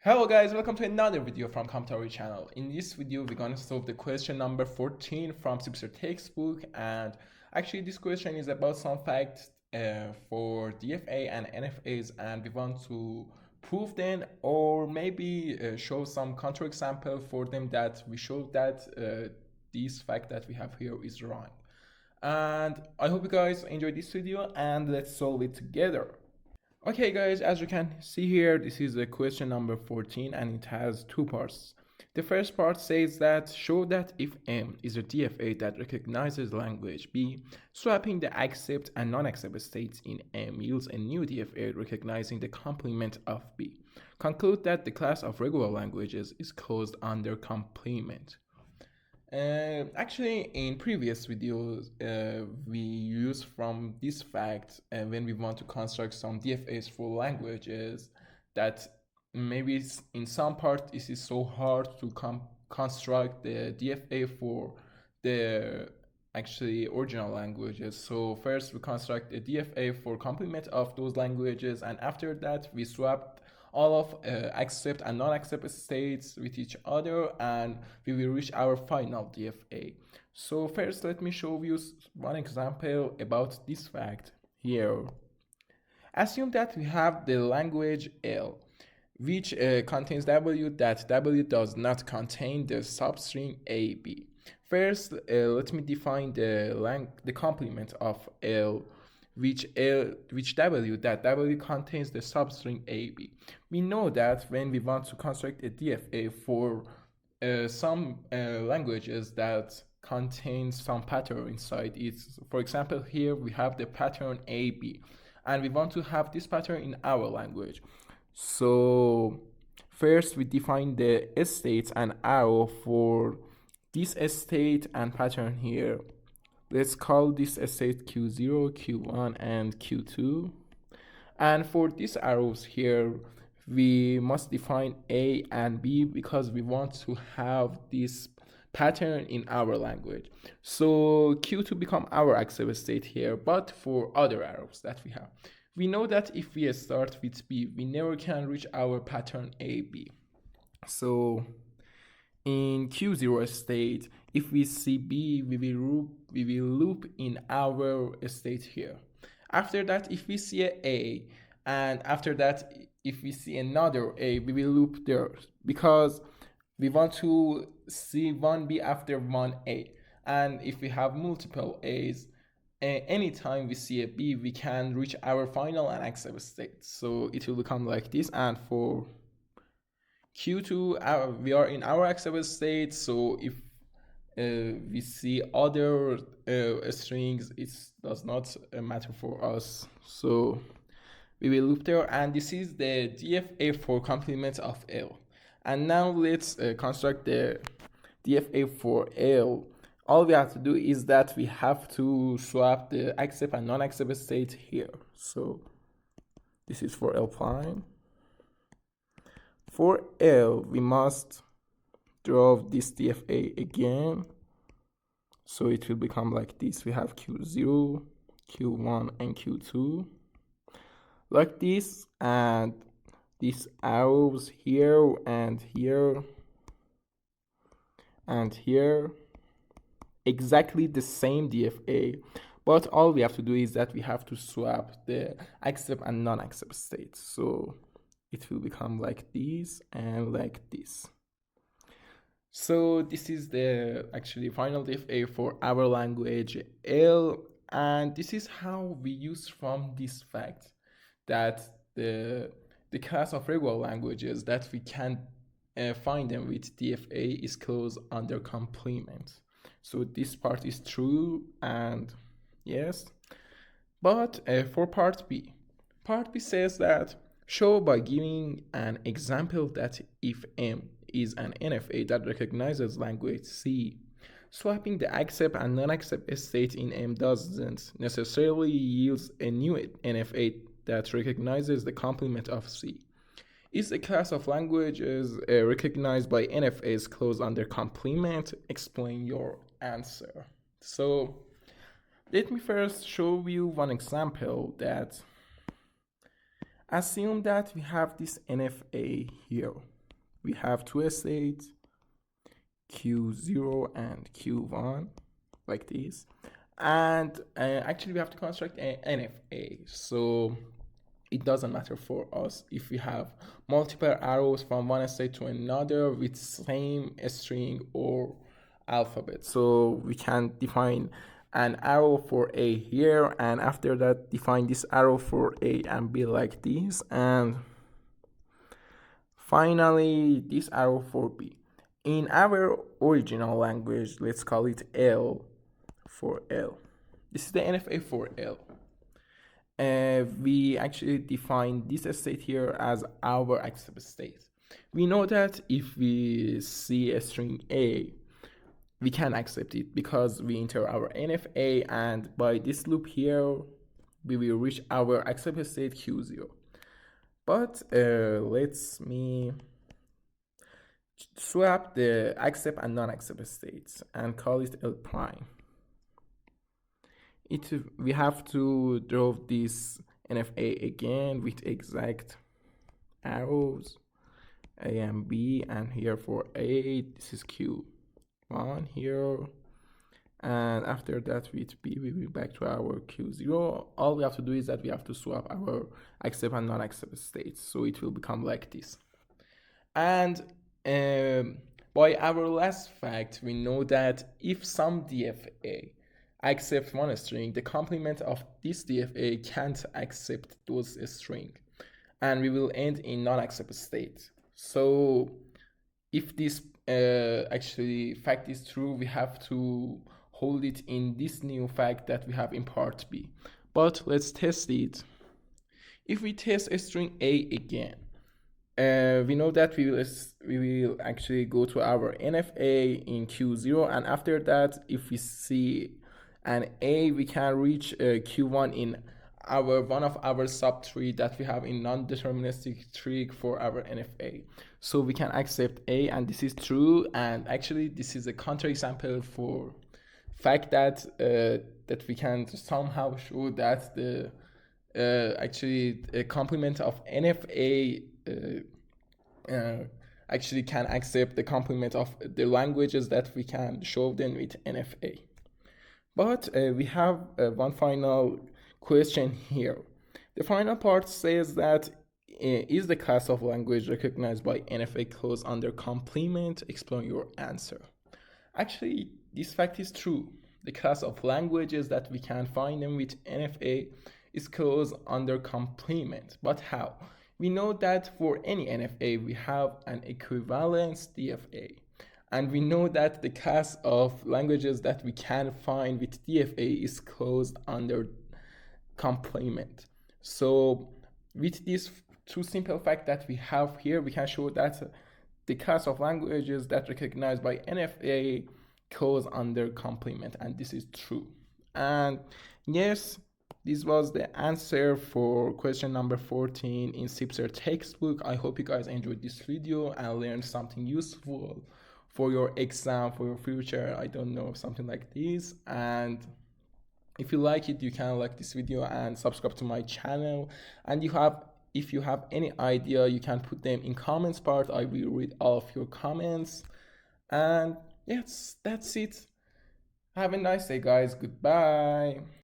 Hello guys, welcome to another video from Computery channel. In this video, we're going to solve the question number 14 from Sipser textbook, and actually this question is about some facts for DFA and NFAs, and we want to prove them or maybe show some counterexample for them that we show that this fact that we have here is wrong. And I hope you guys enjoyed this video, and let's solve it together. Okay guys, as you can see here, this is the question number 14 and it has two parts. The first part says that show that if M is a DFA that recognizes language B, swapping the accept and non-accept states in M yields a new DFA recognizing the complement of B. Conclude that the class of regular languages is closed under complement. Actually, in previous videos, we used from this fact when we want to construct some DFAs for languages that maybe in some part this is so hard to construct the DFA for the actually original languages. So first we construct a DFA for complement of those languages, and after that we swap all of accept and non-accept states with each other, and we will reach our final DFA. So first let me show you one example about this fact here. Assume that we have the language L, which contains W, that W does not contain the substring AB. First, let me define the complement of L, which W, that W contains the substring AB. We know that when we want to construct a DFA for some languages that contains some pattern inside it, for example here we have the pattern AB, and we want to have this pattern in our language. So first we define the states and arrow for this state and pattern here. Let's call this state Q0, Q1, and Q2. And for these arrows here, we must define A and B because we want to have this pattern in our language. So Q2 become our accept state here, but for other arrows that we have, we know that if we start with B, we never can reach our pattern AB. So in Q0 state, if we see B, we will loop in our state here. After that, if we see A, and after that, if we see another A, we will loop there because we want to see one B after one A. And if we have multiple A's, anytime we see a B, we can reach our final and accept state. So it will become like this. And for Q2, we are in our accept state, so if we see other strings, it does not matter for us. So we will loop there, and this is the DFA for complement of L. And now let's construct the DFA for L. All we have to do is that we have to swap the accept and non-accept state here. So this is for L prime. For L, we must draw this DFA again. So it will become like this. We have Q0, Q1, and Q2. Like this, and these arrows here and here and here. Exactly the same DFA. But all we have to do is that we have to swap the accept and non-accept states. So it will become like this and like this. So this is the actually final DFA for our language L, and this is how we use from this fact that the class of regular languages that we can find them with DFA is closed under complement. So this part is true, and yes. But for part B says that show by giving an example that if M is an NFA that recognizes language C, swapping the accept and non-accept state in M doesn't necessarily yield a new NFA that recognizes the complement of C. Is a class of languages recognized by NFAs closed under complement? Explain your answer. So let me first show you one example that assume that we have this NFA here. we have two states, Q0 and Q1, like this. And actually we have to construct an NFA. So it doesn't matter for us if we have multiple arrows from one state to another with same string or alphabet. So we can define an arrow for A here, and after that define this arrow for A and B like this, and finally this arrow for B. In our original language, let's call it L for L. This is the NFA for L. We actually define this state here as our accept state. We know that if we see a string A, we can accept it because we enter our NFA, and by this loop here, we will reach our accept state Q0. But let's me swap the accept and non-accept states and call it L prime. We have to draw this NFA again with exact arrows, A and B, and here for A, this is Q1 here, and after that with B, we will be back to our Q0. All we have to do is that we have to swap our accept and non-accept states, so it will become like this. And by our last fact, we know that if some DFA accept one string, the complement of this DFA can't accept those string, and we will end in non-accept state. So if this actually fact is true, we have to hold it in this new fact that we have in part B. But let's test it. If we test a string A again, we know that we will actually go to our NFA in Q0, and after that, if we see an A, we can reach Q1 in one of our subtree that we have in non-deterministic tree for our NFA. So we can accept A, and this is true. And actually, this is a counterexample for fact that that we can somehow show that the actually a complement of NFA actually can accept the complement of the languages that we can show them with NFA. But we have one final question here. The final part says that is the class of language recognized by NFA clause under complement? Explain your answer. Actually, this fact is true. The class of languages that we can find them with NFA is clause under complement. But how? We know that for any NFA, we have an equivalence DFA. And we know that the class of languages that we can find with DFA is closed under complement. So with these two simple facts that we have here, we can show that the class of languages that recognized by NFA goes under complement, and this is true. And yes, this was the answer for question number 14 in Sipser textbook. I hope you guys enjoyed this video and learned something useful for your exam, for your future, I don't know, something like this. And if you like it, you can like this video and subscribe to my channel. And if you have any idea, you can put them in comments part. I will read all of your comments. And yes, that's it. Have a nice day, guys. Goodbye.